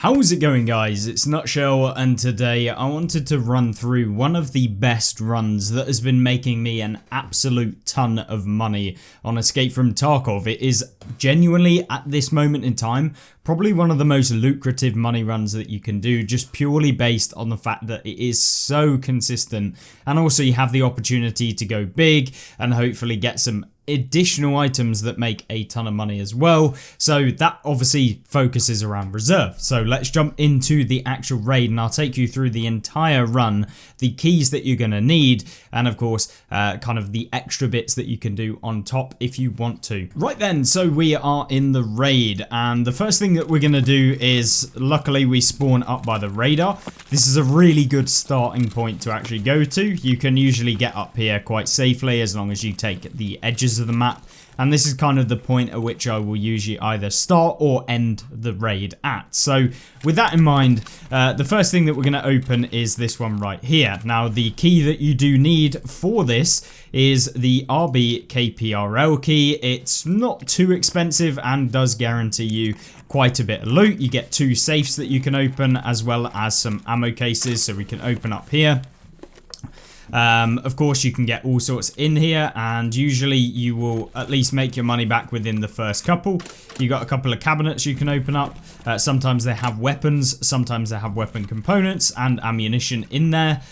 How's it going, guys? It's Nutshell, and today I wanted to run through one of the best runs that has been making me an absolute ton of money on Escape from Tarkov. It is genuinely, at this moment in time, probably one of the most lucrative money runs that you can do, just purely based on the fact that it is so consistent, and also you have the opportunity to go big and hopefully get some additional items that make a ton of money as well. So that obviously focuses around reserve. So let's jump into the actual raid and I'll take you through the entire run, the keys that you're going to need, and of course kind of the extra bits that you can do on top if you want to. Right then, so we are in the raid, and the first thing that we're going to do is, luckily we spawn up by the radar. This is a really good starting point to actually go to. You can usually get up here quite safely as long as you take the edges of the map, and this is kind of the point at which I will usually either start or end the raid at. So with that in mind, the first thing that we're going to open is this one right here. Now the key that you do need for this is the RBKPRL key. It's not too expensive and does guarantee you quite a bit of loot. You get 2 safes that you can open as well as some ammo cases, so we can open up here. Of course you can get all sorts in here, and usually you will at least make your money back within the first couple. You got a couple of cabinets you can open up. Sometimes they have weapons, sometimes they have weapon components and ammunition in there.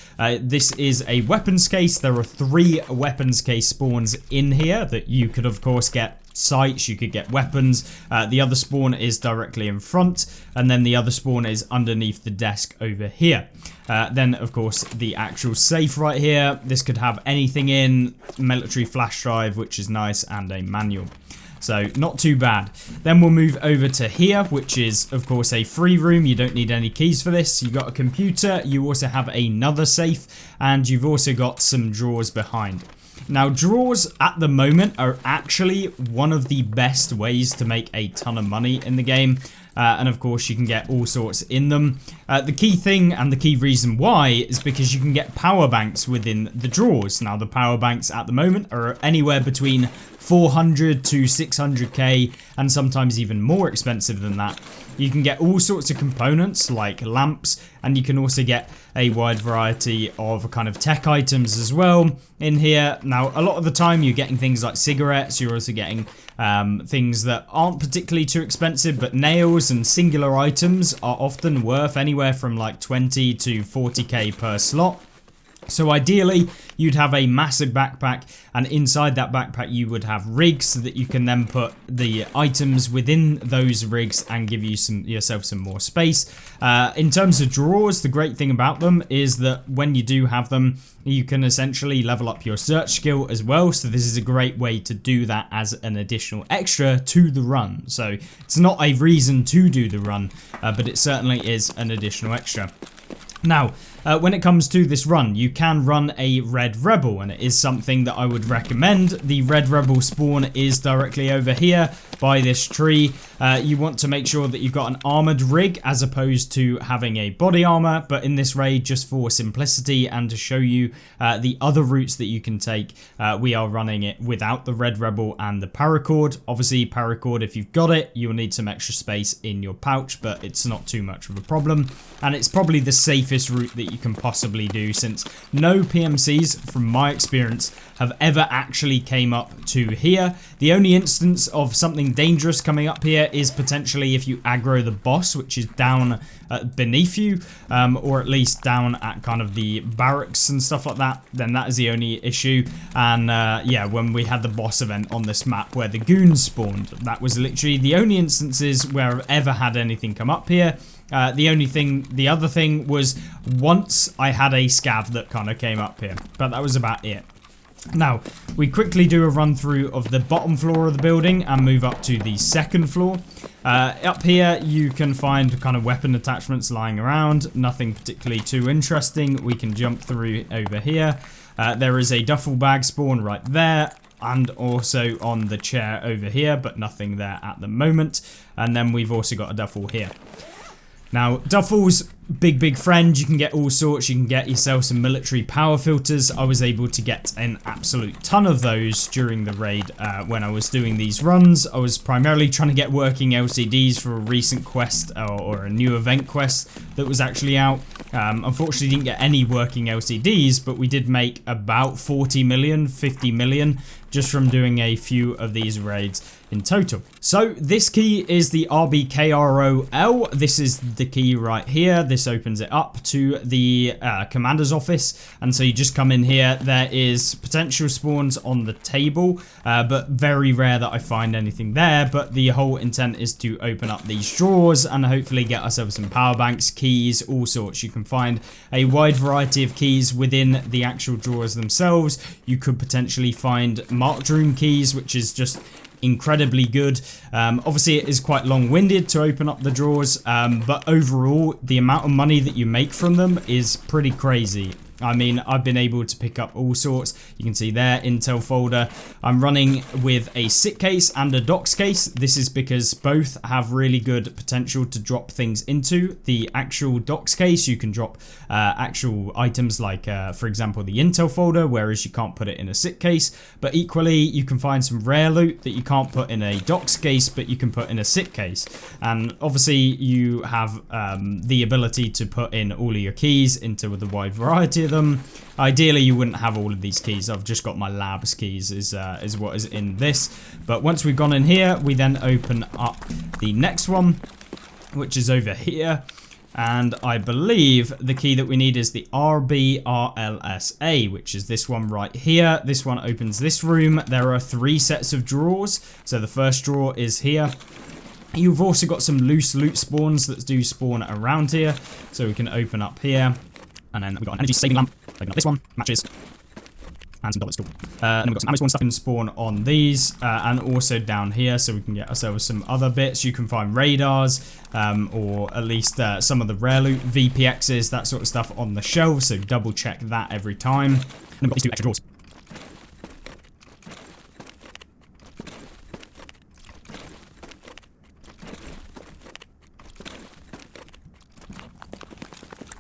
This is a weapons case. There are 3 weapons case spawns in here that you could of course get sights, you could get weapons. The other spawn is directly in front, and then the other spawn is underneath the desk over here. Then of course the actual safe right here, this could have anything in, military flash drive, which is nice, and a manual. So not too bad. Then we'll move over to here, which is of course a free room. You don't need any keys for this. You got a computer, you also have another safe, and you've also got some drawers behind. Now drawers at the moment are actually one of the best ways to make a ton of money in the game. And of course you can get all sorts in them. The key thing and the key reason why is because you can get power banks within the drawers. Now the power banks at the moment are anywhere between 400 to 600k, and sometimes even more expensive than that. You can get all sorts of components like lamps, and you can also get a wide variety of kind of tech items as well in here. Now a lot of the time you're getting things like cigarettes, you're also getting things that aren't particularly too expensive, but nails and singular items are often worth anywhere from like 20 to 40k per slot. So ideally, you'd have a massive backpack, and inside that backpack you would have rigs so that you can then put the items within those rigs and give you yourself some more space. In terms of drawers, the great thing about them is that when you do have them, you can essentially level up your search skill as well. So this is a great way to do that as an additional extra to the run. So it's not a reason to do the run, but it certainly is an additional extra. Now, when it comes to this run, you can run a Red Rebel, and it is something that I would recommend. The Red Rebel spawn is directly over here by this tree. You want to make sure that you've got an armored rig as opposed to having a body armor, but in this raid, just for simplicity and to show you the other routes that you can take, we are running it without the Red Rebel and the paracord. Obviously, paracord, if you've got it, you'll need some extra space in your pouch, but it's not too much of a problem, and it's probably the safest route that you can possibly do, since no PMCs, from my experience, have ever actually came up to here. The only instance of something dangerous coming up here is potentially if you aggro the boss, which is down beneath you, or at least down at kind of the barracks and stuff like that. Then that is the only issue. And yeah, when we had the boss event on this map where the goons spawned, that was literally the only instances where I've ever had anything come up here. The other thing was once I had a scav that kind of came up here, but that was about it. Now, we quickly do a run through of the bottom floor of the building and move up to the second floor. Up here, you can find kind of weapon attachments lying around, nothing particularly too interesting. We can jump through over here. There is a duffel bag spawn right there, and also on the chair over here, but nothing there at the moment. And then we've also got a duffel here. Now, Duffel's big friend. You can get all sorts. You can get yourself some military power filters. I was able to get an absolute ton of those during the raid when I was doing these runs. I was primarily trying to get working LCDs for a recent quest or a new event quest that was actually out. Unfortunately, didn't get any working LCDs, but we did make about 40 million, 50 million just from doing a few of these raids in total. So this key is the RBKROL. This is the key right here. This opens it up to the commander's office, and so you just come in here. There is potential spawns on the table, but very rare that I find anything there. But the whole intent is to open up these drawers and hopefully get ourselves some power banks, keys, all sorts. You can find a wide variety of keys within the actual drawers themselves. You could potentially find marked room keys, which is just incredibly good. Obviously it is quite long-winded to open up the drawers, but overall the amount of money that you make from them is pretty crazy. I mean, I've been able to pick up all sorts. You can see there, intel folder. I'm running with a sit case and a docs case. This is because both have really good potential to drop things into. The actual docs case, you can drop actual items like, for example, the intel folder, whereas you can't put it in a sit case. But equally, you can find some rare loot that you can't put in a docs case, but you can put in a sit case. And obviously, you have the ability to put in all of your keys into the wide variety of them. Ideally, you wouldn't have all of these keys. I've just got my labs keys is what is in this. But once we've gone in here, we then open up the next one, which is over here. And I believe the key that we need is the RBRLSA, which is this one right here. This one opens this room. There are 3 sets of drawers. So the first drawer is here. You've also got some loose loot spawns that do spawn around here. So we can open up here. And then we've got an energy saving lamp. Open up this one, matches, and some dollars. Cool. And then we've got some ammo spawn stuff can spawn on these, and also down here, so we can get ourselves some other bits. You can find radars, or at least some of the rare loot, VPXs, that sort of stuff on the shelves. So double check that every time. And we've got these 2 extra drawers.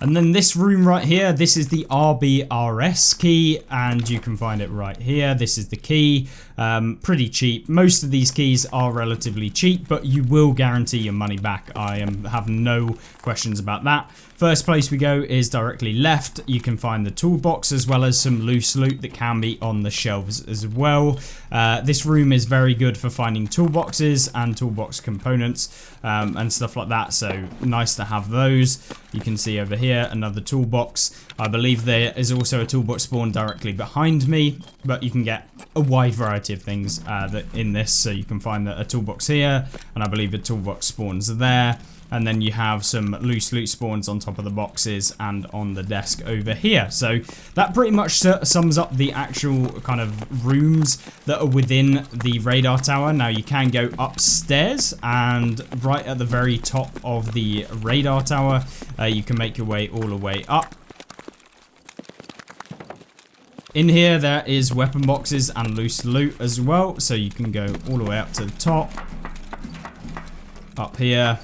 And then this room right here, this is the RBRS key, and you can find it right here. This is the key. Pretty cheap. Most of these keys are relatively cheap, but you will guarantee your money back. I have no questions about that. First place we go is directly left. You can find the toolbox as well as some loose loot that can be on the shelves as well. This room is very good for finding toolboxes and toolbox components and stuff like that, so nice to have those. You can see over here another toolbox. I believe there is also a toolbox spawn directly behind me, but you can get a wide variety of things that in this, so you can find a toolbox here, and I believe a toolbox spawns there. And then you have some loose loot spawns on top of the boxes and on the desk over here. So that pretty much sums up the actual kind of rooms that are within the radar tower. Now you can go upstairs, and right at the very top of the radar tower, you can make your way all the way up. In here, there is weapon boxes and loose loot as well. So you can go all the way up to the top. Up here.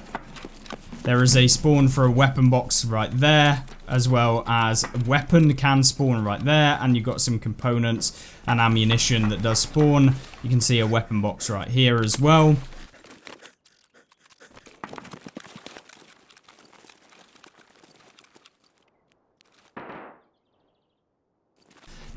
There is a spawn for a weapon box right there, as well as a weapon can spawn right there, and you've got some components and ammunition that does spawn. You can see a weapon box right here as well.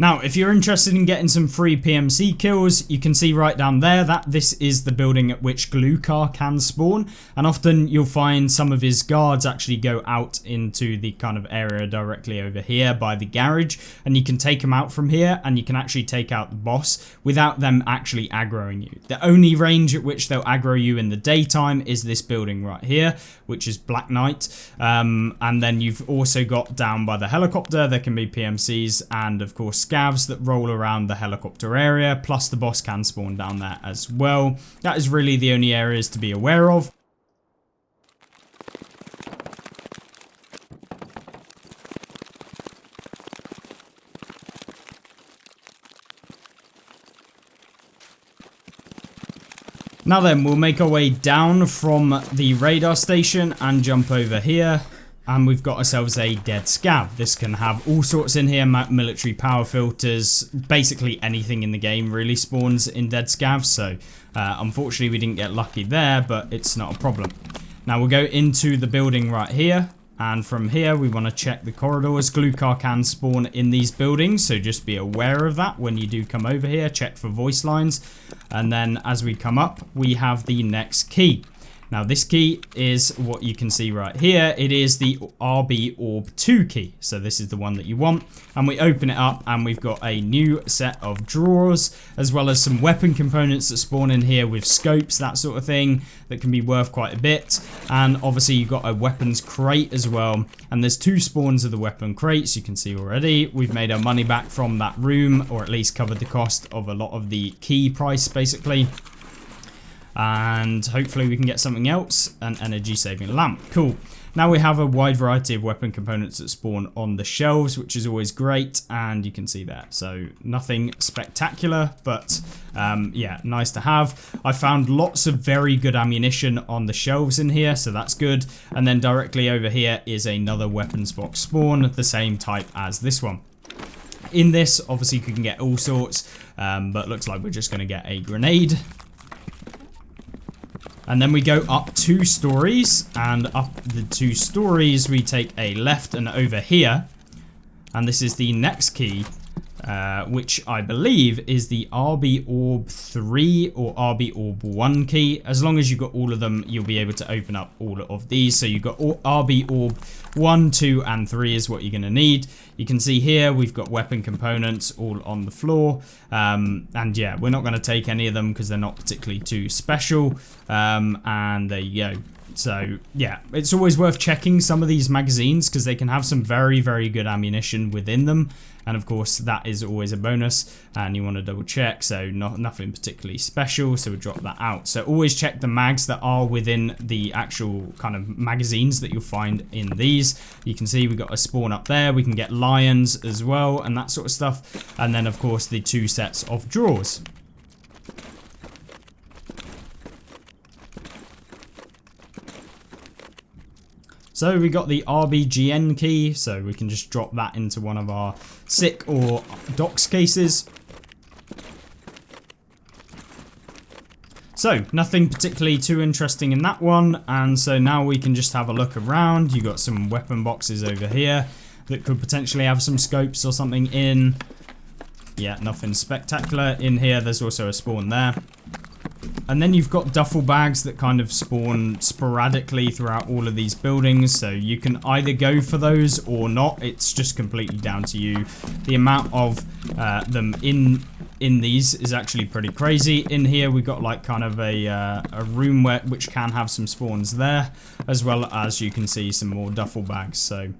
Now, if you're interested in getting some free PMC kills, you can see right down there that this is the building at which Glukar can spawn, and often you'll find some of his guards actually go out into the kind of area directly over here by the garage, and you can take them out from here, and you can actually take out the boss without them actually aggroing you. The only range at which they'll aggro you in the daytime is this building right here, which is Black Knight, and then you've also got down by the helicopter, there can be PMCs, and of course scavs that roll around the helicopter area, plus the boss can spawn down there as well. That is really the only areas to be aware of. Now then, we'll make our way down from the radar station and jump over here. And we've got ourselves a dead scav. This can have all sorts in here, military power filters, basically anything in the game really spawns in dead scavs. So unfortunately we didn't get lucky there, but it's not a problem. Now we'll go into the building right here. And from here we want to check the corridors. Glue car can spawn in these buildings, so just be aware of that when you do come over here. Check for voice lines. And then as we come up, we have the next key. Now this key is what you can see right here. It is the RB Orb 2 key. So this is the one that you want. And we open it up and we've got a new set of drawers, as well as some weapon components that spawn in here with scopes, that sort of thing, that can be worth quite a bit. And obviously you've got a weapons crate as well. And there's 2 spawns of the weapon crates, you can see already. We've made our money back from that room, or at least covered the cost of a lot of the key price basically. And hopefully we can get something else, an energy saving lamp. Cool. Now we have a wide variety of weapon components that spawn on the shelves, which is always great, and you can see that. So nothing spectacular, but yeah, nice to have. I found lots of very good ammunition on the shelves in here, so that's good. And then directly over here is another weapons box spawn, the same type as this one. In this, obviously you can get all sorts, but looks like we're just going to get a grenade. And then we go up 2 stories, and up the 2 stories we take a left and over here. And this is the next key, which I believe is the RB Orb 3 or RB Orb 1 key. As long as you've got all of them, you'll be able to open up all of these. So you've got RB Orb 1, 2, and 3 is what you're going to need. You can see here we've got weapon components all on the floor. And yeah, we're not going to take any of them because they're not particularly too special. And there you go. So yeah, it's always worth checking some of these magazines because they can have some very, very good ammunition within them. And of course that is always a bonus, and you want to double check. So nothing particularly special, so we'll drop that out. So always check the mags that are within the actual kind of magazines that you'll find in these. You can see we've got a spawn up there. We can get lions as well and that sort of stuff. And then of course the 2 sets of drawers. So we got the RBGN key, so we can just drop that into one of our SICK or DOCS cases. So nothing particularly too interesting in that one, and so now we can just have a look around. You got some weapon boxes over here that could potentially have some scopes or something in. Yeah, nothing spectacular in here. There's also a spawn there. And then you've got duffel bags that kind of spawn sporadically throughout all of these buildings, so you can either go for those or not. It's just completely down to you. The amount of them in these is actually pretty crazy. In here we got like kind of a room which can have some spawns there, as well as you can see some more duffel bags. So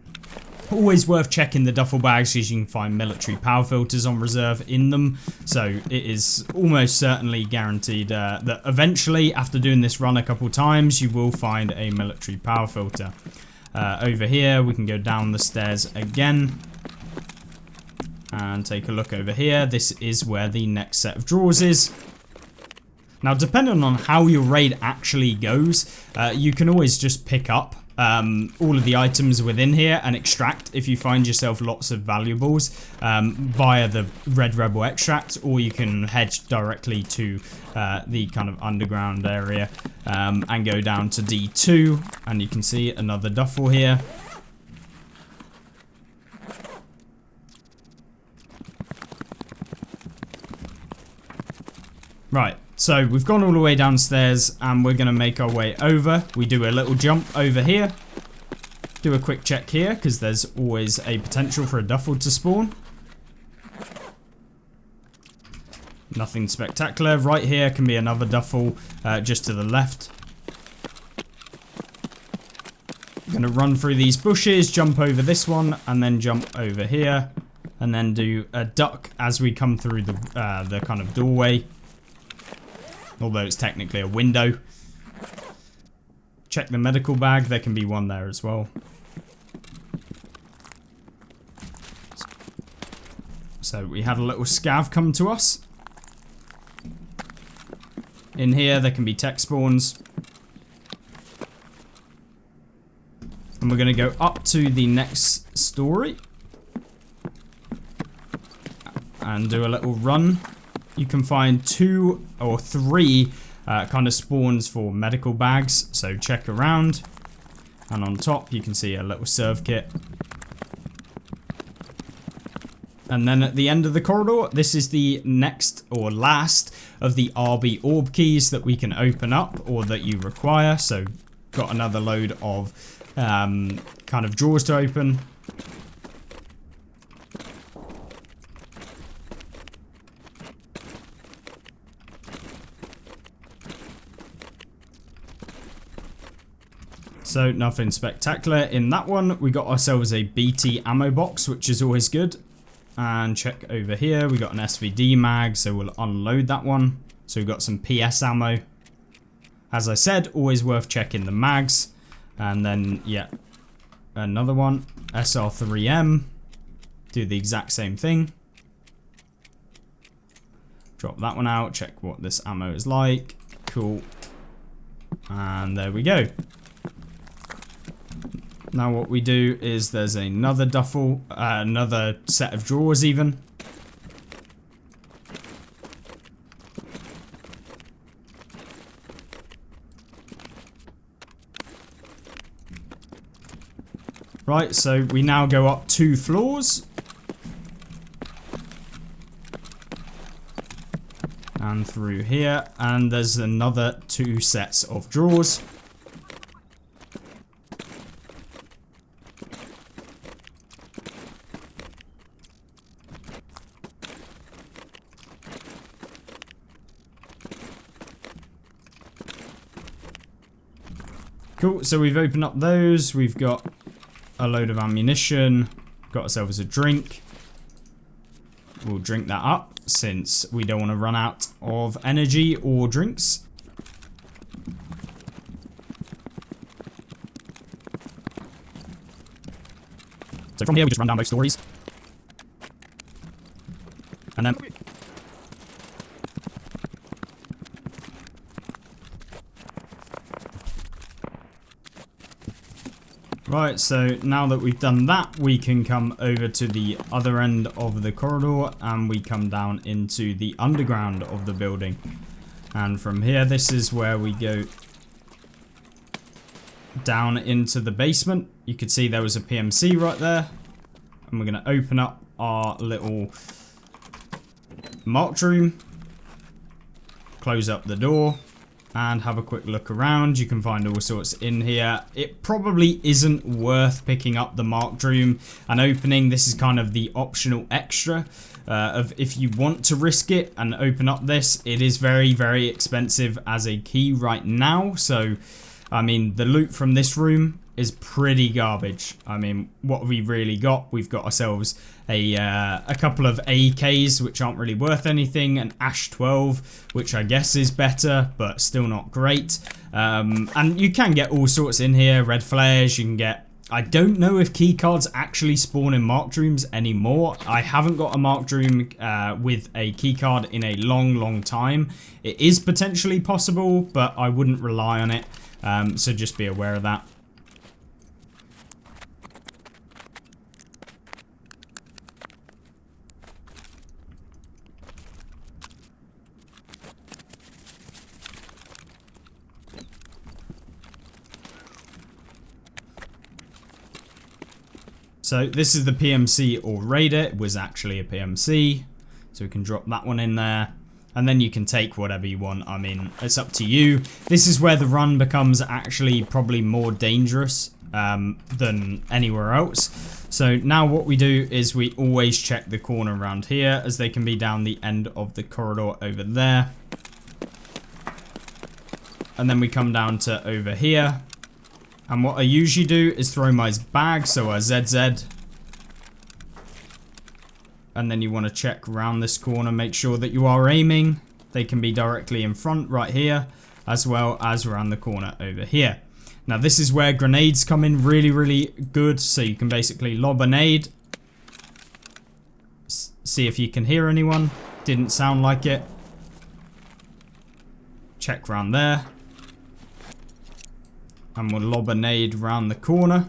always worth checking the duffel bags because you can find military power filters on reserve in them. So it is almost certainly guaranteed that eventually, after doing this run a couple times, you will find a military power filter. Over here, we can go down the stairs again and take a look over here. This is where the next set of drawers is. Now, depending on how your raid actually goes, you can always just pick up all of the items within here and extract if you find yourself lots of valuables via the Red Rebel extract, or you can head directly to the kind of underground area and go down to D2, and you can see another duffel here. Right. So we've gone all the way downstairs and we're going to make our way over. We do a little jump over here. Do a quick check here because there's always a potential for a duffel to spawn. Nothing spectacular. Right here can be another duffel just to the left. I'm going to run through these bushes, jump over this one, and then jump over here. And then do a duck as we come through the kind of doorway. Although it's technically a window. Check the medical bag. There can be one there as well. So we had a little scav come to us. In here, there can be tech spawns. And we're going to go up to the next story. And do a little run. You can find 2 or 3 kind of spawns for medical bags. So check around. And on top, you can see a little serve kit. And then at the end of the corridor, this is the next or last of the RB orb keys that we can open up or that you require. So got another load of kind of drawers to open. So nothing spectacular in that one. We got ourselves a BT ammo box, which is always good. And check over here, we got an SVD mag, so we'll unload that one. So we've got some PS ammo. As I said, always worth checking the mags. And then, yeah, another one, SR3M. Do the exact same thing. Drop that one out, check what this ammo is like. Cool. And there we go. Now what we do is there's another duffel, another set of drawers even. Right, so we now go up 2 floors. And through here, and there's another 2 sets of drawers. Cool, so we've opened up those, we've got a load of ammunition, got ourselves a drink. We'll drink that up since we don't want to run out of energy or drinks. So from here we just run down both stories. And then right, so now that we've done that, we can come over to the other end of the corridor and we come down into the underground of the building. And from here, this is where we go down into the basement. You could see there was a PMC right there. And we're going to open up our little marked room. Close up the door. And have a quick look around. You can find all sorts in here. It probably isn't worth picking up the marked room and opening. This is kind of the optional extra of if you want to risk it and open up this. It is very, very expensive as a key right now. So, I mean, the loot from this room is pretty garbage. I mean, what have we really got? We've got ourselves a couple of AKs, which aren't really worth anything, an Ash 12, which I guess is better, but still not great. And you can get all sorts in here, red flares, you can get... I don't know if keycards actually spawn in marked rooms anymore. I haven't got a marked room with a keycard in a long, long time. It is potentially possible, but I wouldn't rely on it, so just be aware of that. So this is the PMC or Raider. It was actually a PMC. So we can drop that one in there. And then you can take whatever you want. I mean, it's up to you. This is where the run becomes actually probably more dangerous than anywhere else. So now what we do is we always check the corner around here, as they can be down the end of the corridor over there. And then we come down to over here. And what I usually do is throw my bag, so a ZZ. And then you want to check around this corner, make sure that you are aiming. They can be directly in front right here, as well as around the corner over here. Now this is where grenades come in really, really good. So you can basically lob a nade. See if you can hear anyone. Didn't sound like it. check round there. And we'll lob a nade round the corner.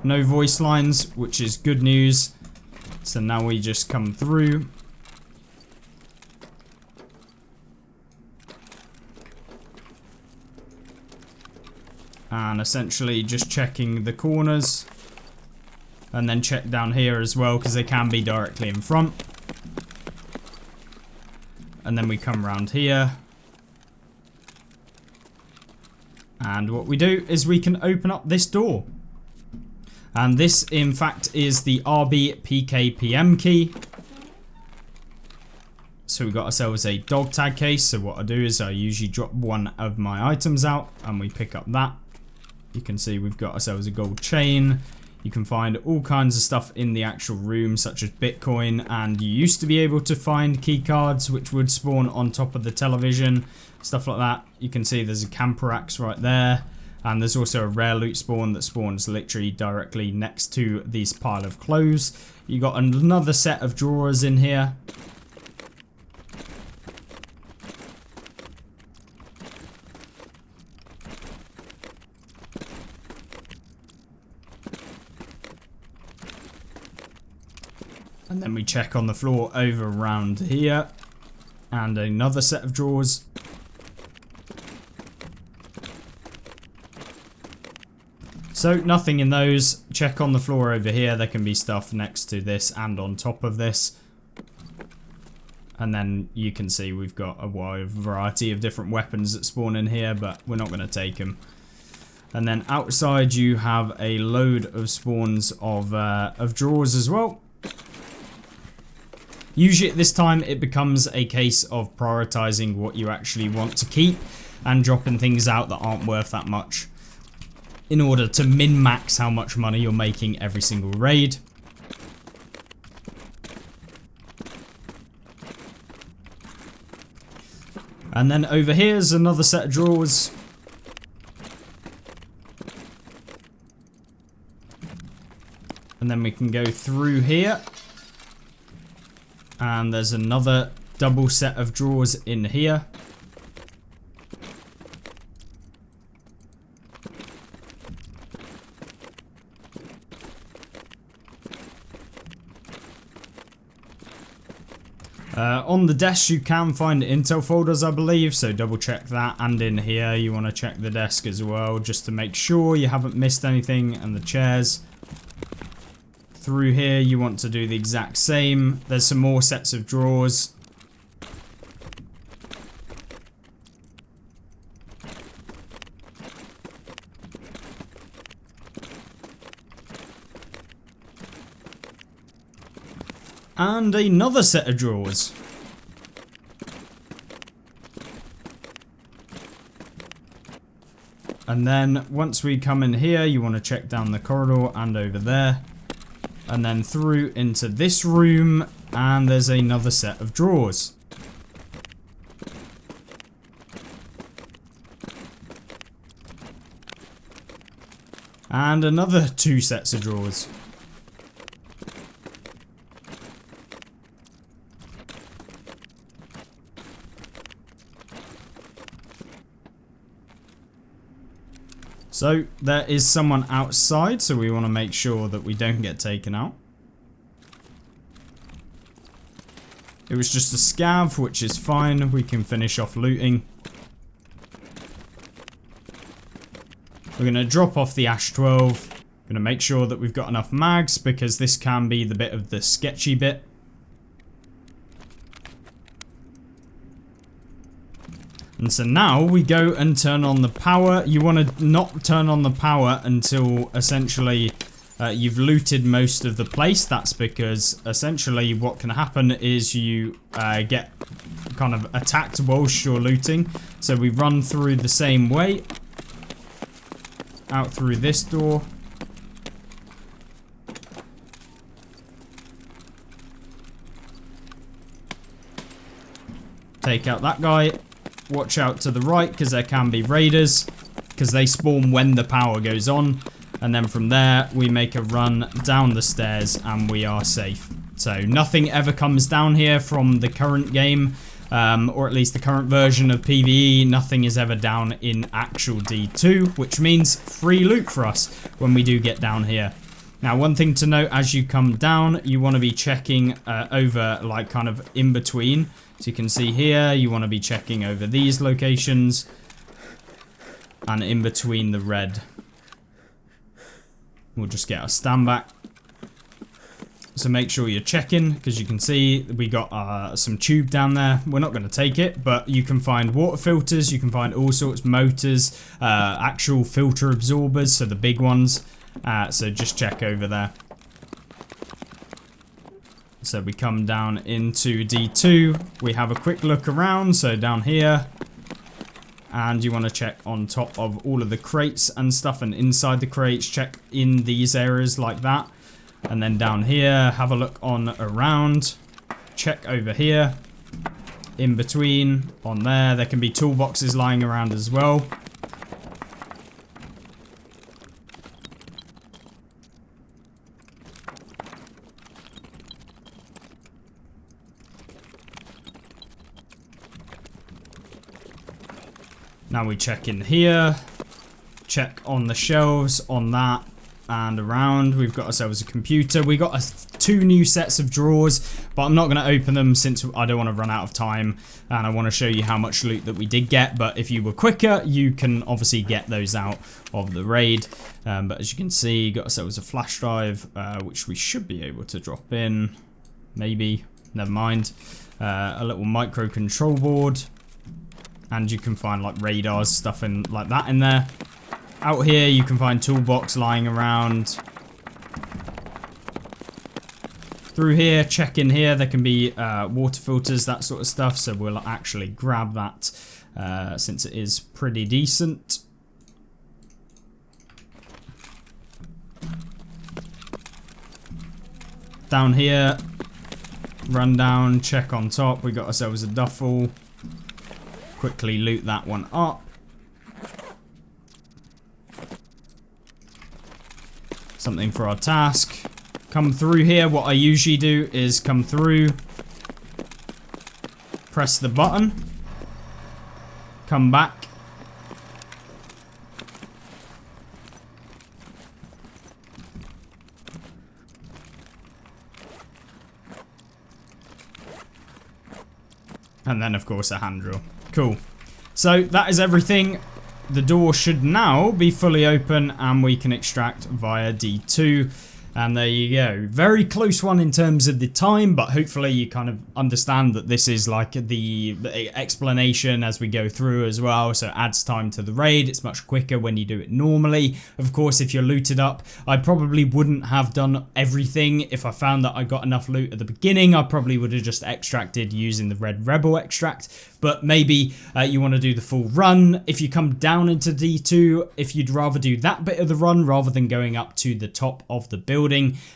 No voice lines, which is good news. So now we just come through. And essentially just checking the corners. And then check down here as well, because they can be directly in front. And then we come around here. And what we do is we can open up this door. And this, in fact, is the RBPKPM key. So we got ourselves a dog tag case. So what I do is I usually drop one of my items out and we pick up that. You can see we've got ourselves a gold chain. You can find all kinds of stuff in the actual room, such as Bitcoin, and you used to be able to find key cards which would spawn on top of the television, stuff like that. You can see there's a camper axe right there, and there's also a rare loot spawn that spawns literally directly next to this pile of clothes. You got another set of drawers in here. And then we check on the floor over around here. And another set of drawers. So nothing in those. Check on the floor over here. There can be stuff next to this and on top of this. And then you can see we've got a wide variety of different weapons that spawn in here, but we're not going to take them. And then outside you have a load of spawns of drawers as well. Usually at this time it becomes a case of prioritizing what you actually want to keep and dropping things out that aren't worth that much in order to min-max how much money you're making every single raid. And then over here's another set of drawers. And then we can go through here. And there's another double set of drawers in here. On the desk you can find intel folders, I believe, so double check that. And in here you want to check the desk as well, just to make sure you haven't missed anything, and the chairs. Through here you want to do the exact same. There's some more sets of drawers. And another set of drawers. And then once we come in here, you want to check down the corridor and over there. And then through into this room, and there's another set of drawers. And another two sets of drawers. So there is someone outside, so we want to make sure that we don't get taken out. It was just a scav, which is fine. We can finish off looting. We're going to drop off the Ash 12. Going to make sure that we've got enough mags, because this can be the bit of the sketchy bit. And so now we go and turn on the power. You want to not turn on the power until essentially you've looted most of the place. That's because essentially what can happen is you get kind of attacked whilst you're looting. So we run through the same way. Out through this door. Take out that guy. Watch out to the right, because there can be raiders, because they spawn when the power goes on. And then from there, we make a run down the stairs and we are safe. So nothing ever comes down here from the current game. or at least the current version of PVE, nothing is ever down in actual D2, which means free loot for us when we do get down here. Now, one thing to note as you come down, you want to be checking over like kind of in between. So you can see here, you want to be checking over these locations and in between the red. We'll just get our stand back. So make sure you're checking, because you can see we got some tube down there. We're not going to take it, but you can find water filters, you can find all sorts, motors, actual filter absorbers, so the big ones. So just check over there. So we come down into D2, we have a quick look around, so down here. And you want to check on top of all of the crates and stuff, and inside the crates, check in these areas like that. And then down here, have a look on around, check over here, in between, on there. There can be toolboxes lying around as well. Now we check in here, check on the shelves, on that, and around. We've got ourselves a computer. We got two new sets of drawers, but I'm not going to open them since I don't want to run out of time, and I want to show you how much loot that we did get. But if you were quicker, you can obviously get those out of the raid. But as you can see, got ourselves a flash drive, which we should be able to drop in. Maybe, never mind. A little micro control board. And you can find like radars, stuff in like that in there. Out here you can find toolbox lying around. Through here, check in here, there can be water filters, that sort of stuff. So we'll actually grab that since it is pretty decent. Down here, run down, check on top. We got ourselves a duffel. Quickly loot that one up. Something for our task. Come through here. What I usually do is come through, press the button, come back, and then of course a hand drill. Cool. So that is everything. The door should now be fully open and we can extract via D2. And there you go. Very close one in terms of the time, but hopefully you kind of understand that this is like the explanation as we go through as well. So it adds time to the raid. It's much quicker when you do it normally. Of course, if you're looted up, I probably wouldn't have done everything. If I found that I got enough loot at the beginning, I probably would have just extracted using the Red Rebel extract. But maybe you want to do the full run. If you come down into D2, if you'd rather do that bit of the run rather than going up to the top of the building,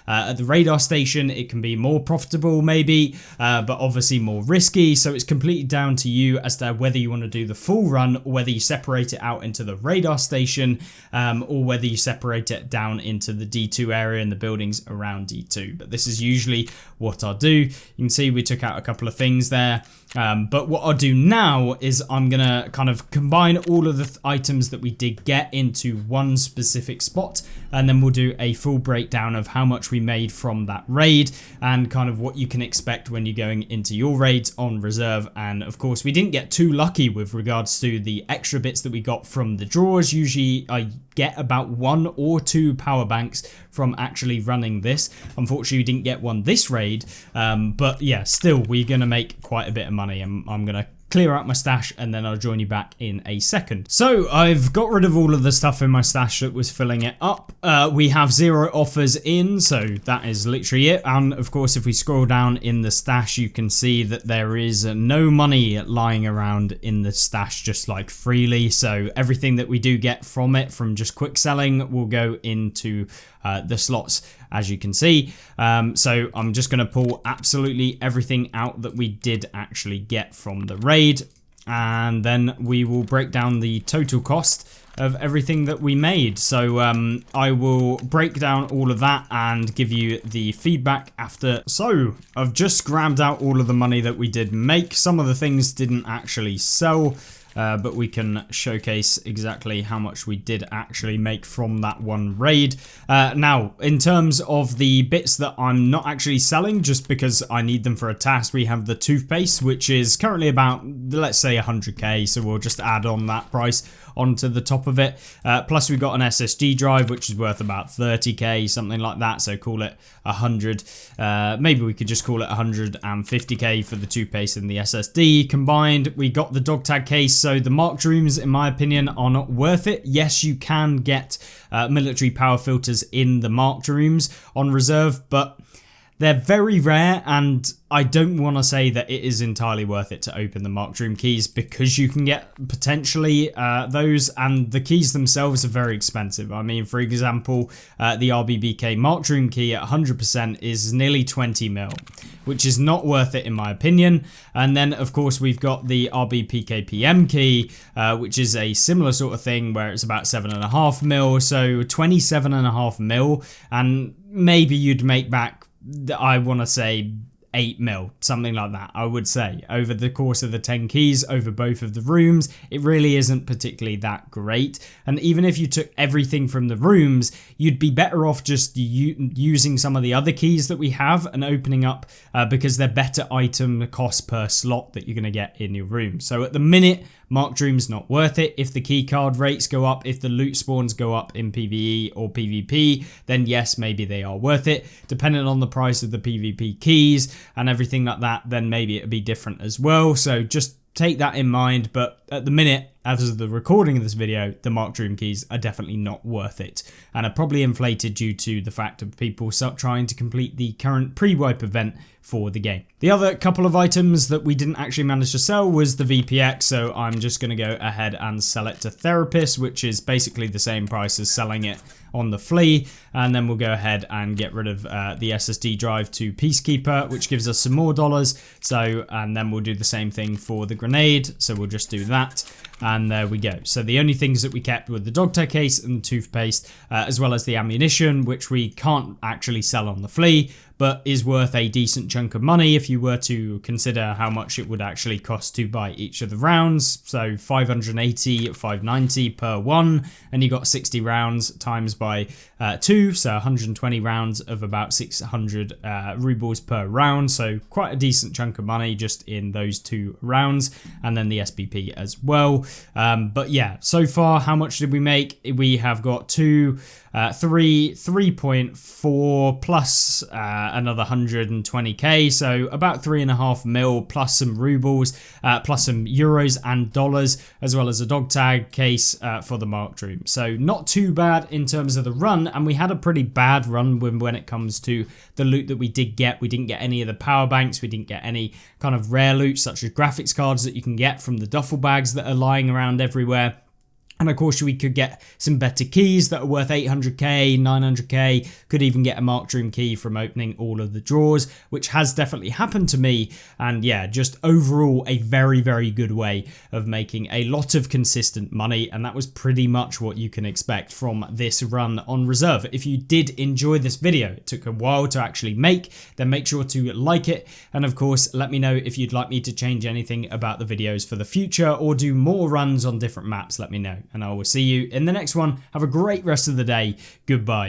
at the radar station, it can be more profitable maybe, but obviously more risky. So it's completely down to you as to whether you want to do the full run or whether you separate it out into the radar station, or whether you separate it down into the D2 area and the buildings around D2. But this is usually what I'll do. You can see we took out a couple of things there. But what I'll do now is I'm going to kind of combine all of the items that we did get into one specific spot, and then we'll do a full breakdown of how much we made from that raid and kind of what you can expect when you're going into your raids on reserve. And of course, we didn't get too lucky with regards to the extra bits that we got from the drawers. Usually I get about 1 or 2 power banks from actually running this. Unfortunately, we didn't get one this raid, but yeah, still, we're going to make quite a bit of money. I'm going to clear out my stash and then I'll join you back in a second. So I've got rid of all of the stuff in my stash that was filling it up. We have 0 offers in, so that is literally it. And of course, if we scroll down in the stash, you can see that there is no money lying around in the stash just like freely. So everything that we do get from it, from just quick selling, will go into the slots, as you can see. So I'm just going to pull absolutely everything out that we did actually get from the raid, and then we will break down the total cost of everything that we made. So I will break down all of that and give you the feedback after. So I've just grabbed out all of the money that we did make. Some of the things didn't actually sell. But we can showcase exactly how much we did actually make from that one raid. Now, in terms of the bits that I'm not actually selling, just because I need them for a task, we have the toothpaste, which is currently about, let's say, 100k. So we'll just add on that price onto the top of it. Plus we've got an SSD drive, which is worth about 30k, something like that. So call it 100. Maybe we could just call it 150k for the toothpaste and the SSD combined. We got the dog tag case. So the marked rooms, in my opinion, are not worth it. Yes, you can get military power filters in the marked rooms on reserve, but they're very rare, and I don't want to say that it is entirely worth it to open the marked room keys, because you can get potentially those, and the keys themselves are very expensive. I mean, for example, the RBBK marked room key at 100% is nearly 20 mil, which is not worth it in my opinion. And then of course we've got the RBPKPM key, which is a similar sort of thing where it's about 7.5 mil, so 27.5 mil, and maybe you'd make back, I want to say, 8 mil, something like that, I would say, over the course of the 10 keys over both of the rooms. It really isn't particularly that great. And even if you took everything from the rooms, you'd be better off just using some of the other keys that we have and opening up, because they're better item cost per slot that you're going to get in your room. So at the minute, marked rooms not worth it. If the key card rates go up, if the loot spawns go up in PvE or PvP, then yes, maybe they are worth it. Depending on the price of the PvP keys and everything like that, then maybe it'll be different as well. So just take that in mind. But at the minute, as of the recording of this video, the marked room keys are definitely not worth it, and are probably inflated due to the fact of people trying to complete the current pre-wipe event for the game. The other couple of items that we didn't actually manage to sell was the VPX, so I'm just going to go ahead and sell it to Therapist, which is basically the same price as selling it on the flea. And then we'll go ahead and get rid of the SSD drive to Peacekeeper, which gives us some more dollars. So, and then we'll do the same thing for the grenade, so we'll just do that. And there we go. So the only things that we kept were the dog tag case and the toothpaste, as well as the ammunition, which we can't actually sell on the flea, but is worth a decent chunk of money if you were to consider how much it would actually cost to buy each of the rounds. So 580, 590 per one, and you got 60 rounds times by 2, so 120 rounds of about 600 rubles per round. So quite a decent chunk of money just in those 2 rounds, and then the SBP as well. But yeah, so far, how much did we make? We have got 3.4 plus another 120k, so about 3.5 mil plus some rubles, plus some euros and dollars, as well as a dog tag case for the marked room. So not too bad in terms of the run, and we had a pretty bad run when it comes to the loot that we did get. We didn't get any of the power banks, we didn't get any kind of rare loot such as graphics cards that you can get from the duffel bags that are lying around everywhere. And of course we could get some better keys that are worth 800k, 900k, could even get a marked room key from opening all of the drawers, which has definitely happened to me. And yeah, just overall a very, very good way of making a lot of consistent money. And that was pretty much what you can expect from this run on reserve. If you did enjoy this video, it took a while to actually make, then make sure to like it. And of course, let me know if you'd like me to change anything about the videos for the future or do more runs on different maps, let me know. And I will see you in the next one. Have a great rest of the day. Goodbye.